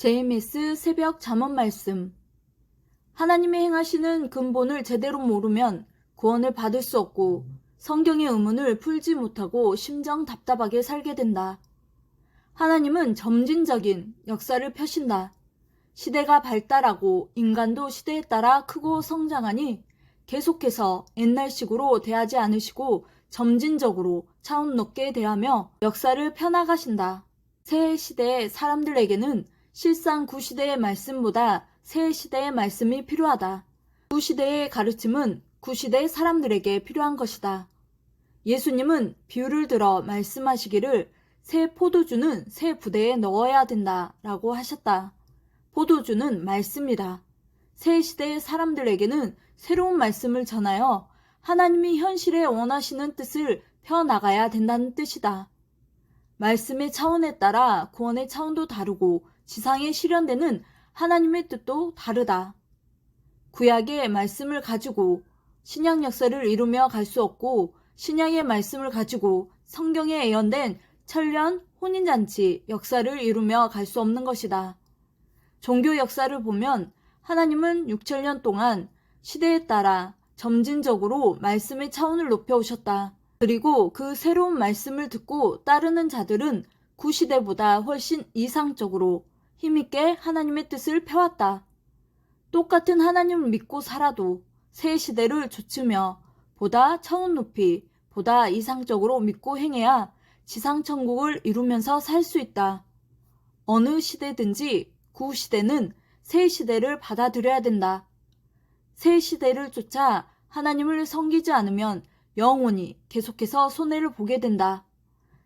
JMS 새벽 잠언 말씀. 하나님이 행하시는 근본을 제대로 모르면 구원을 받을 수 없고 성경의 의문을 풀지 못하고 심정 답답하게 살게 된다. 하나님은 점진적인 역사를 펴신다. 시대가 발달하고 인간도 시대에 따라 크고 성장하니 계속해서 옛날식으로 대하지 않으시고 점진적으로 차원 높게 대하며 역사를 펴나가신다. 새 시대의 사람들에게는 실상 구시대의 말씀보다 새 시대의 말씀이 필요하다. 구시대의 가르침은 구시대 사람들에게 필요한 것이다. 예수님은 비유를 들어 말씀하시기를 새 포도주는 새 부대에 넣어야 된다 라고 하셨다. 포도주는 말씀이다. 새 시대의 사람들에게는 새로운 말씀을 전하여 하나님이 현실에 원하시는 뜻을 펴나가야 된다는 뜻이다. 말씀의 차원에 따라 구원의 차원도 다르고 지상에 실현되는 하나님의 뜻도 다르다. 구약의 말씀을 가지고 신약 역사를 이루며 갈 수 없고 신약의 말씀을 가지고 성경에 예언된 천년 혼인잔치 역사를 이루며 갈 수 없는 것이다. 종교 역사를 보면 하나님은 6천년 동안 시대에 따라 점진적으로 말씀의 차원을 높여오셨다. 그리고 그 새로운 말씀을 듣고 따르는 자들은 구시대보다 훨씬 이상적으로 힘있게 하나님의 뜻을 펴왔다. 똑같은 하나님을 믿고 살아도 새 시대를 좇으며 보다 차원 높이, 보다 이상적으로 믿고 행해야 지상천국을 이루면서 살 수 있다. 어느 시대든지 구시대는 새 시대를 받아들여야 된다. 새 시대를 쫓아 하나님을 섬기지 않으면 영원히 계속해서 손해를 보게 된다.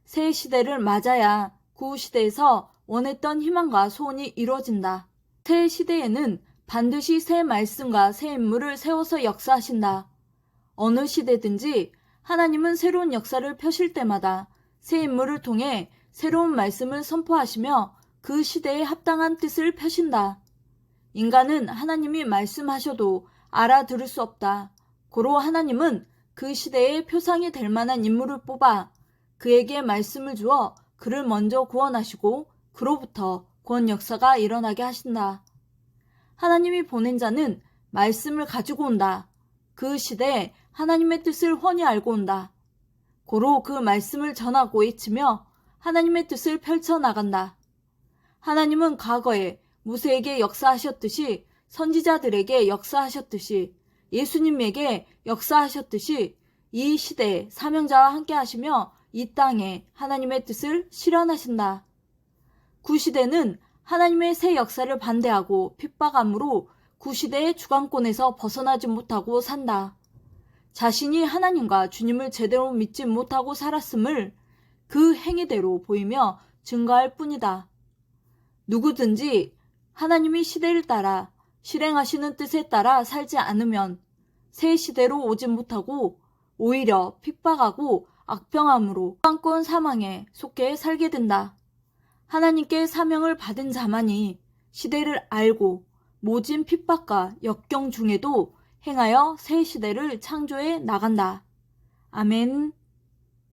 새 시대를 맞아야 구시대에서 원했던 희망과 소원이 이루어진다. 새 시대에는 반드시 새 말씀과 새 인물을 세워서 역사하신다. 어느 시대든지 하나님은 새로운 역사를 펴실 때마다 새 인물을 통해 새로운 말씀을 선포하시며 그 시대에 합당한 뜻을 펴신다. 인간은 하나님이 말씀하셔도 알아들을 수 없다. 고로 하나님은 그 시대의 표상이 될 만한 인물을 뽑아 그에게 말씀을 주어 그를 먼저 구원하시고 그로부터 구원 역사가 일어나게 하신다. 하나님이 보낸 자는 말씀을 가지고 온다. 그 시대에 하나님의 뜻을 훤히 알고 온다. 고로 그 말씀을 전하고 외치며 하나님의 뜻을 펼쳐나간다. 하나님은 과거에 모세에게 역사하셨듯이 선지자들에게 역사하셨듯이 예수님에게 역사하셨듯이 이 시대에 사명자와 함께 하시며 이 땅에 하나님의 뜻을 실현하신다. 구시대는 하나님의 새 역사를 반대하고 핍박함으로 구시대의 주관권에서 벗어나지 못하고 산다. 자신이 하나님과 주님을 제대로 믿지 못하고 살았음을 그 행위대로 보이며 증거할 뿐이다. 누구든지 하나님이 시대를 따라 실행하시는 뜻에 따라 살지 않으면 새 시대로 오지 못하고 오히려 핍박하고 악평함으로 주관권 사망에 속해 살게 된다. 하나님께 사명을 받은 자만이 시대를 알고 모진 핍박과 역경 중에도 행하여 새 시대를 창조해 나간다. 아멘.